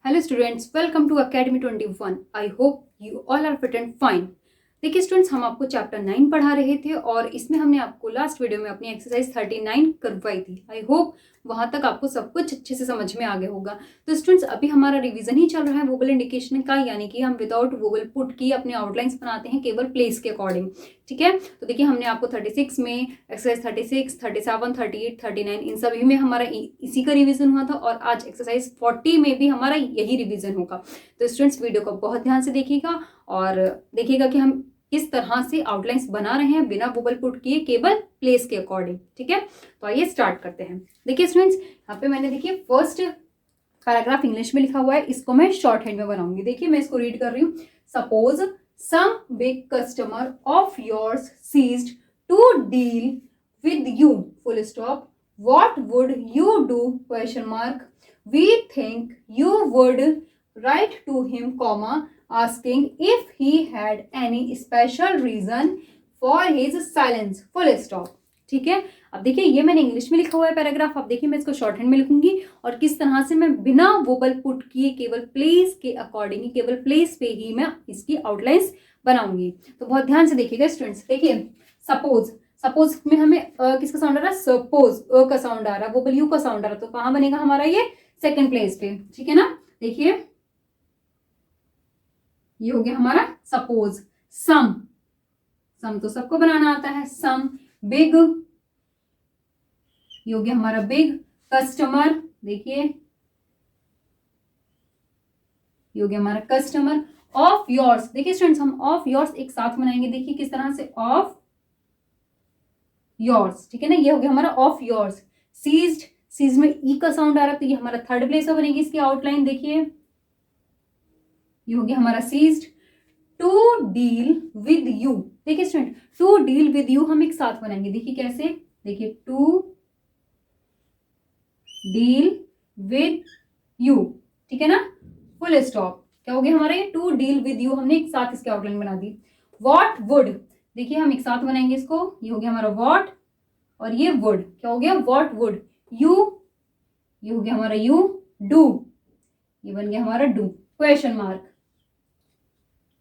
Hello students, welcome to Academy 21. I hope you all are fit and fine. देखिए students, हम आपको chapter 9 पढ़ा रहे थे और इसमें हमने आपको लास्ट वीडियो में अपनी एक्सरसाइज 39 करवाई थी. आई होप वहां तक आपको सब कुछ अच्छे से समझ में आ गया होगा. तो स्टूडेंट्स, अभी हमारा रिवीजन ही चल रहा है वोबल इंडिकेशन का, यानी कि हम विदाउट वोबल पुट की अपने आउटलाइंस बनाते हैं केवल प्लेस के अकॉर्डिंग. ठीक है, तो देखिए हमने आपको 36 में एक्सरसाइज 36, 37, 38, 39 इन सभी में हमारा इसी का रिवीजन हुआ था और आज एक्सरसाइज 40 में भी हमारा यही रिवीजन होगा. तो स्टूडेंट्स, वीडियो को बहुत ध्यान से देखिएगा और देखिएगा कि हम किस तरह से आउटलाइंस बना रहे हैं बिना वोबल पुट किए केवल प्लेस के अकॉर्डिंग. ठीक है, तो आइए स्टार्ट करते हैं. देखिए स्टूडेंट्स, यहाँ पे मैंने देखिए फर्स्ट पैराग्राफ इंग्लिश में लिखा हुआ है, इसको मैं शॉर्ट हैंड में बनाऊंगी. देखिए मैं इसको रीड कर रही हूँ. Suppose some big customer of yours ceased to deal with you full stop. What would you do question mark. We think you would write to him comma asking if he had any special reason for his silence full stop. ठीक है, अब देखिए ये मैंने English में लिखा हुआ है पैराग्राफ. अब देखिए मैं इसको शॉर्ट हैंड में लिखूंगी और किस तरह से मैं बिना वोबल पुट किए केवल प्लेस के अकॉर्डिंग केवल प्लेस पे ही मैं इसकी आउटलाइंस बनाऊंगी. तो बहुत ध्यान से देखिएगा स्टूडेंट्स. देखिए सपोज में हमें किसका साउंड आ रहा है, सपोज का साउंड आ रहा है, वोबल यू का साउंड आ रहा है. तो कहाँ बनेगा हमारा ये, सेकेंड प्लेस पे. ठीक है ना, देखिए ये हो गया हमारा सपोज. सम तो सबको बनाना आता है. सम बिग, ये हो गया हमारा बिग. कस्टमर, देखिए ये हो गया हमारा कस्टमर. ऑफ योर्स, देखिए स्टूडेंट्स हम ऑफ योर्स एक साथ बनाएंगे. देखिए किस तरह से, ऑफ योर्स. ठीक है ना, ये हो गया हमारा ऑफ योर्स. सीज में ई का साउंड आ रहा है तो ये हमारा थर्ड प्लेस पर बनेगी इसकी आउटलाइन. देखिए ये हो गया हमारा seized. To deal with you, देखिए student to deal with you हम एक साथ बनाएंगे. देखिए कैसे, देखिए टू डील विद यू. ठीक है ना, फुल स्टॉप. क्या हो गया हमारा ये, टू डील विद यू हमने एक साथ इसकी आउटलाइन बना दी. व्हाट वुड, देखिए हम एक साथ बनाएंगे इसको. ये हो गया हमारा व्हाट और ये वुड. क्या हो गया, व्हाट वुड यू, ये हो गया हमारा यू. डू, ये बन गया हमारा डू. Question mark.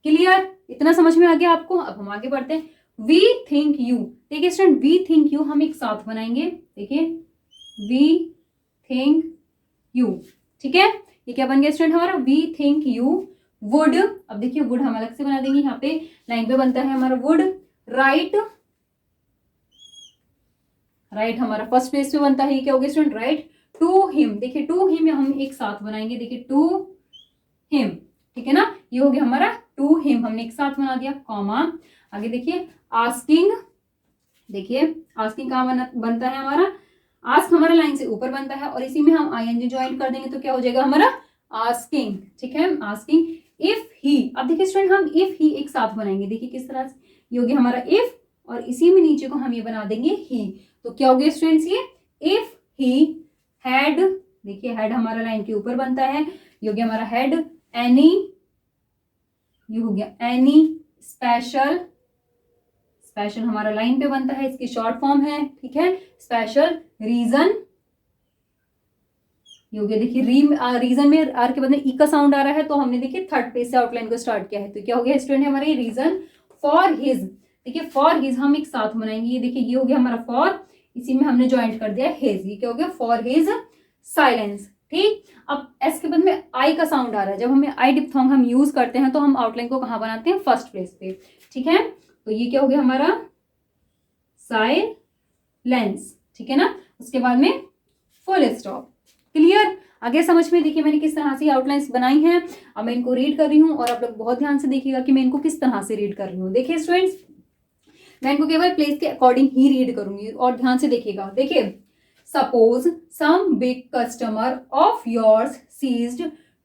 क्लियर, इतना समझ में आ गया आपको. अब हम आगे बढ़ते हैं. वी थिंक यू, देखिए स्टूडेंट वी थिंक यू हम एक साथ बनाएंगे. देखिए वी थिंक यू. ठीक है, ये क्या बन गया स्टूडेंट हमारा, वी थिंक यू वुड. अब देखिए वुड हम अलग से बना देंगे. यहाँ पे लाइन पे बनता है हमारा वुड. राइट हमारा फर्स्ट प्लेस पे बनता है. ये क्या हो गया स्टूडेंट, राइट टू हिम. देखिए टू हिम हम एक साथ बनाएंगे. देखिए टू हिम. ठीक है ना, ये हो गया हमारा टू हिम हमने एक साथ बना दिया. कॉमा, आगे देखिए आस्किंग. देखिए आस्किंग कहाँ बनता है हमारा, आस्क हमारा लाइन से ऊपर बनता है और इसी में हम आईएनजी ज्वाइन कर देंगे तो क्या हो जाएगा हमारा आस्किंग. ठीक है, आस्किंग. इफ ही, अब देखिए स्टूडेंट हम इफ ही एक साथ बनाएंगे. देखिए किस तरह से, ये हो गया हमारा इफ और इसी में नीचे को हम ये बना देंगे ही. तो क्या हो गया स्टूडेंट्स, ये इफ ही हैड. देखिए हैड हमारा लाइन के ऊपर बनता है. ये हो गया हमारा हैड. एनी, ये हो गया एनी. स्पेशल हमारा लाइन पे बनता है, इसकी शॉर्ट फॉर्म है. ठीक है, स्पेशल. रीजन, ये हो गया. देखिए रीजन में आर के बदले ई का साउंड आ रहा है तो हमने देखिए थर्ड पेज से आउटलाइन को स्टार्ट किया है. तो क्या हो गया स्टूडेंट हमारे रीजन. फॉर हिज, देखिए फॉर हिज हम एक साथ बनाएंगे. ये देखिए ये हो गया हमारा फॉर, इसी में हमने ज्वाइंट कर दिया हिज. ये क्या हो गया, फॉर हिज साइलेंस. ठीक, अब एस के बाद में आई का साउंड आ रहा है. जब हमें आई डिप्थोंग हम यूज करते हैं तो हम आउटलाइन को कहाँ बनाते हैं, फर्स्ट प्लेस पे. ठीक है, तो ये क्या हो गया हमारा साइलेंस. ठीक है ना, उसके बाद में फुल स्टॉप. क्लियर, आगे समझ में. देखिए मैंने किस तरह से आउटलाइंस बनाई हैं. अब मैं इनको रीड कर रही हूँ और आप लोग बहुत ध्यान से देखिएगा कि मैं इनको किस तरह से रीड कर रही हूँ. देखिए स्टूडेंट्स, मैं इनको केवल प्लेस के अकॉर्डिंग ही रीड करूंगी और ध्यान से देखिएगा. देखिए Suppose some big customer of yours ceased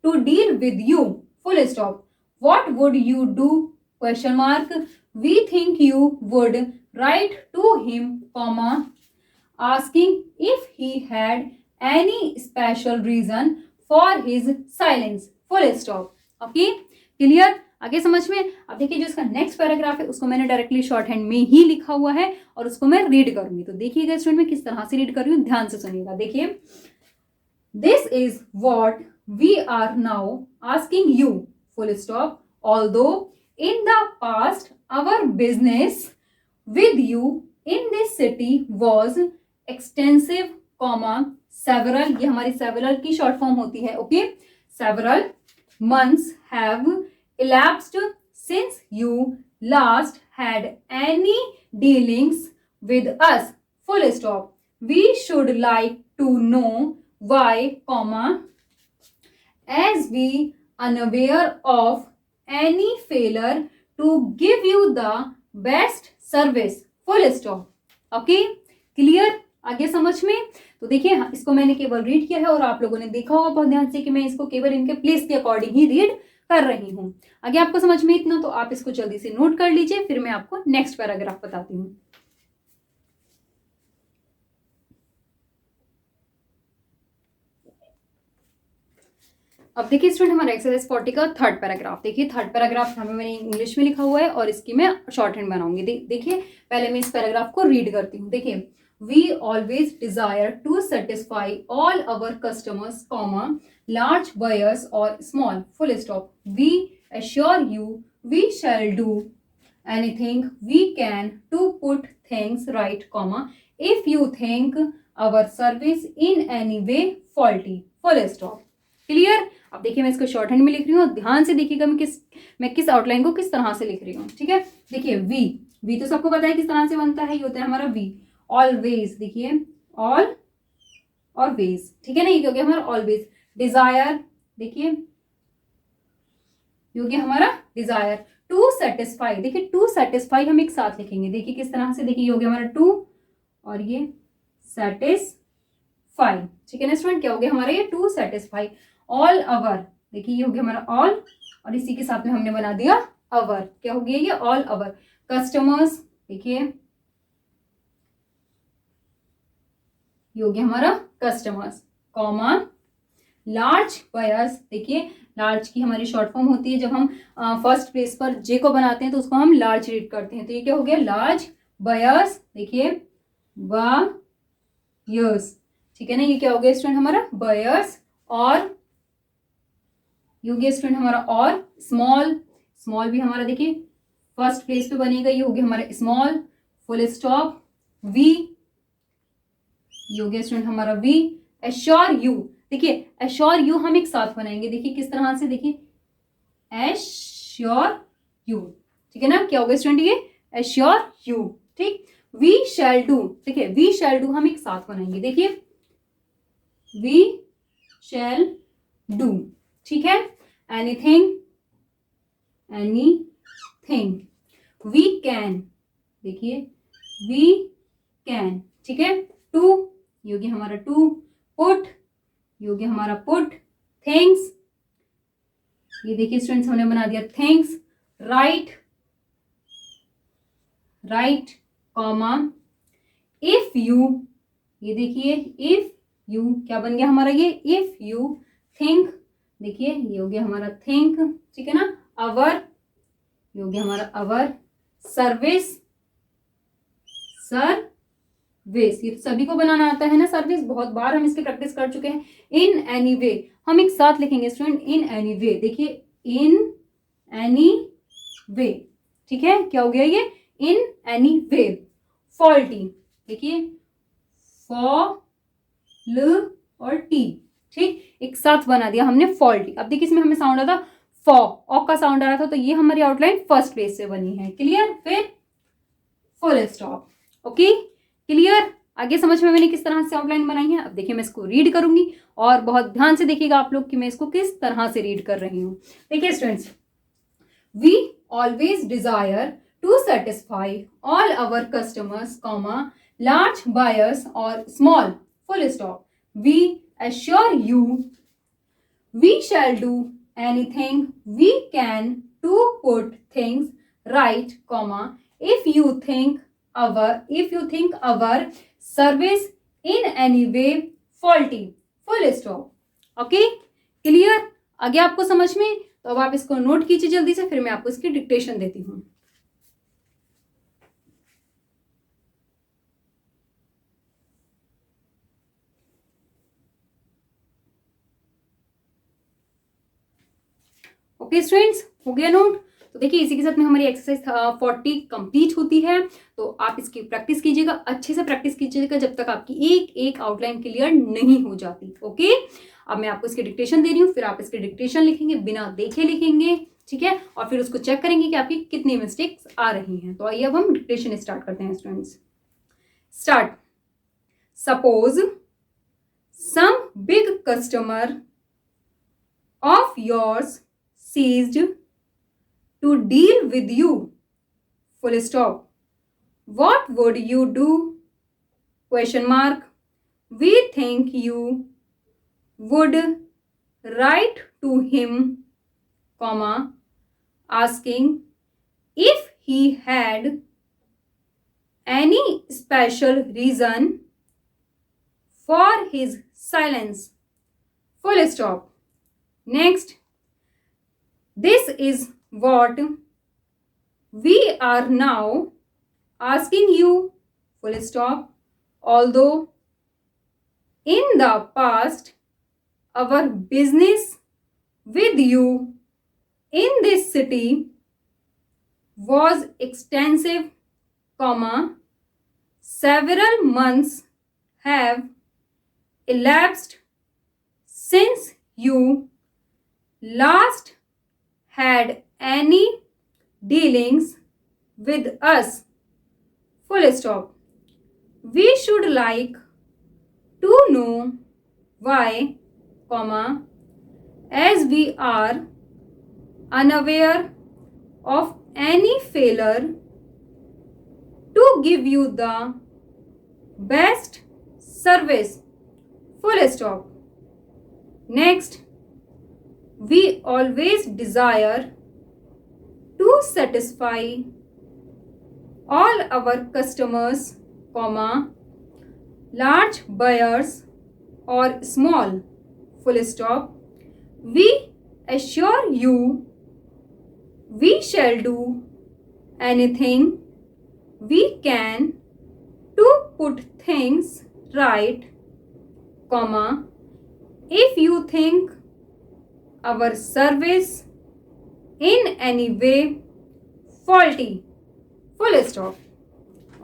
to deal with you. Full stop. What would you do? Question mark. We think you would write to him, comma, asking if he had any special reason for his silence. Full stop. Okay? Clear? आगे समझ में. अब देखिए जो इसका next paragraph है उसको मैंने डायरेक्टली शॉर्ट हैंड में ही लिखा हुआ है और उसको मैं रीड करूंगी. तो देखिएगा स्टूडेंट मैं किस तरह से रीड कर रही हूँ, ध्यान से सुनिएगा. देखिए this is what we are now asking you, full stop, although in the past our business with you in this city was extensive, several, ये हमारी several की short form होती है, okay, several months have elapsed since you last had any dealings with us, full stop. We should like to know why, as we unaware of any failure to give you the best service, full stop। Okay, clear, आगे समझ में? तो देखिए इसको मैंने केवल read किया है और आप लोगों ने देखा होगा बहुत ध्यान से कि मैं इसको केवल इनके प्लेस के अकॉर्डिंग ही रीड कर रही हूं। आगे आपको समझ में इतना, तो आप इसको जल्दी से नोट कर लीजिए, फिर मैं आपको नेक्स्ट पैराग्राफ बताती हूँ। अब देखिए स्टूडेंट, हमारा एक्सरसाइज 40 का थर्ड पैराग्राफ देखिए। थर्ड पैराग्राफ हमें मैंने इंग्लिश में लिखा हुआ है और इसकी मैं शॉर्ट हैंड बनाऊंगी। देखिए पहले मैं इस पैराग्राफ को रीड करती हूँ। देखिए, we always desire to satisfy all our customers, large buyers और small, full stop. We assure you we shall do anything we can to put things right, if you think our service in any way faulty, full stop। Clear? अब देखिए मैं इसको short hand में लिख रही हूँ, ध्यान से देखिएगा मैं किस आउटलाइन को किस तरह से लिख रही हूँ, ठीक है। देखिए वी तो सबको पता है किस तरह से बनता है, ये होता है हमारा वी। ऑलवेज, देखिए ऑल और वेज, ठीक है ना, ये हो गया हमारा ऑलवेज। डिजायर, देखिए ये हो गया हमारा डिजायर। टू सेटिस्फाई, देखिए टू सेटिस्फाई हम एक साथ लिखेंगे, देखिए किस तरह से, देखिए ये हो गया हमारा टू और ये सेटिस्फाई, ठीक है ना स्टूडेंट, क्या हो गया हमारा ये टू सेटिस्फाई। ऑल अवर, देखिए ये हो गया हमारा ऑल और इसी के साथ में हमने बना दिया अवर, क्या हो गया ये ऑल अवर। कस्टमर्स, देखिए ये हो गया हमारा कस्टमर्स, कॉमा लार्ज बायर्स, देखिए लार्ज की हमारी शॉर्ट फॉर्म होती है, जब हम फर्स्ट प्लेस पर जे को बनाते हैं तो उसको हम लार्ज रीड करते हैं, तो ये क्या हो गया लार्ज बायर्स, देखिए बायर्स, ठीक है ना, ये क्या हो गया स्टूडेंट हमारा बायर्स। और ये हो गया स्टूडेंट हमारा और स्मॉल भी हमारा देखिए फर्स्ट प्लेस पे बनेगा, ये हो गया हमारा स्मॉल, फुल स्टॉप। वी, ये हो गया स्टूडेंट हमारा वी। एश्योर यू, देखिए एश्योर यू हम एक साथ बनाएंगे, देखिए किस तरह से, देखिए एश्योर यू, ठीक है ना, क्या हो गया स्टूडेंट ये एश्योर यू, ठीक। वी शैल डू, देखिए वी शैल डू हम एक साथ बनाएंगे, देखिए वी शैल डू, ठीक है। एनीथिंग वी कैन, देखिए वी कैन, ठीक है। टू, ये हो गया हमारा टू। पुट, ये हो गया हमारा पुट। थिंग्स, ये देखिए स्टूडेंट्स हमने बना दिया things. Right, comma if you, ये देखिए इफ यू क्या बन गया हमारा ये इफ यू थिंक, देखिए ये हो गया हमारा थिंक, ठीक है ना। अवर, ये हो गया हमारा अवर। सर्विस, ये सभी को बनाना आता है ना सर्विस, बहुत बार हम इसकी प्रैक्टिस कर चुके हैं। इन एनी वे हम एक साथ लिखेंगे स्टूडेंट, इन एनी वे, देखिए इन एनी वे, ठीक है, क्या हो गया ये इन एनी वे। फॉल्टी, देखिए फॉल और टी, ठीक, एक साथ बना दिया हमने फॉल्टी। अब देखिए इसमें हमें साउंड आता फॉ, ऑ का साउंड आ रहा था, तो ये हमारी आउटलाइन फर्स्ट प्लेस से बनी है, क्लियर। फिर फुल स्टॉप, ओके क्लियर। आगे समझ में मैंने किस तरह से आउटलाइन बनाई है। अब देखिए मैं इसको रीड करूंगी और बहुत ध्यान से देखिएगा आप लोग कि मैं इसको किस तरह से रीड कर रही हूँ। देखिए students, we always desire to satisfy all our customers, large buyers और small, full stop. We assure you we shall do anything we can to put things right, if you think our service in any way faulty, full stop, okay clear। आगे आपको समझ में, तो अब आप इसको note कीजिए जल्दी से, फिर मैं आपको इसकी डिक्टेशन देती हूँ। ओके स्टूडेंट्स, हो गया नोट? तो देखिए इसी के साथ में हमारी एक्सरसाइज 40 कंप्लीट होती है। तो आप इसकी प्रैक्टिस कीजिएगा, अच्छे से प्रैक्टिस कीजिएगा जब तक आपकी एक एक आउटलाइन क्लियर नहीं हो जाती। ओके, अब मैं आपको इसकी डिक्टेशन दे रही हूँ, फिर आप इसकी डिक्टेशन लिखेंगे, बिना देखे लिखेंगे, ठीक है, और फिर उसको चेक करेंगे कि आपकी कितनी मिस्टेक्स आ रही हैं। तो आइए अब हम डिक्टेशन स्टार्ट करते हैं students. Start. Suppose some big customer of yours ceased to deal with you, full stop. What would you do? Question mark. We think you would write to him, comma, asking if he had any special reason for his silence, full stop. Next, this is what we are now asking you, full stop. Although in the past our business with you in this city was extensive, comma, several months have elapsed since you last had any dealings with us, full stop. We should like to know why, comma, as we are unaware of any failure to give you the best service, full stop. Next, we always desire to satisfy all our customers, comma, large buyers or small, full stop. We assure you we shall do anything we can to put things right, comma, if you think our service in any way faulty, full stop.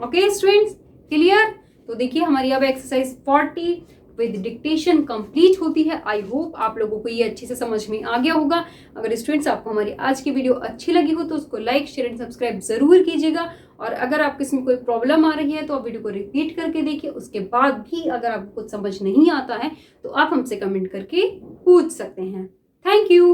Okay students, clear? तो देखिए हमारी अब exercise 40 with dictation complete होती है। I hope आप लोगों को ये अच्छे से समझ में आ गया होगा। अगर स्टूडेंट्स आपको हमारी आज की वीडियो अच्छी लगी हो तो उसको लाइक, शेयर एंड सब्सक्राइब जरूर कीजिएगा। और अगर आपको इसमें कोई प्रॉब्लम आ रही है तो आप वीडियो को रिपीट करके देखिए। उसके बाद भी अगर आपको कुछ समझ नहीं आता है तो आप हमसे कमेंट करके पूछ सकते हैं। Thank you.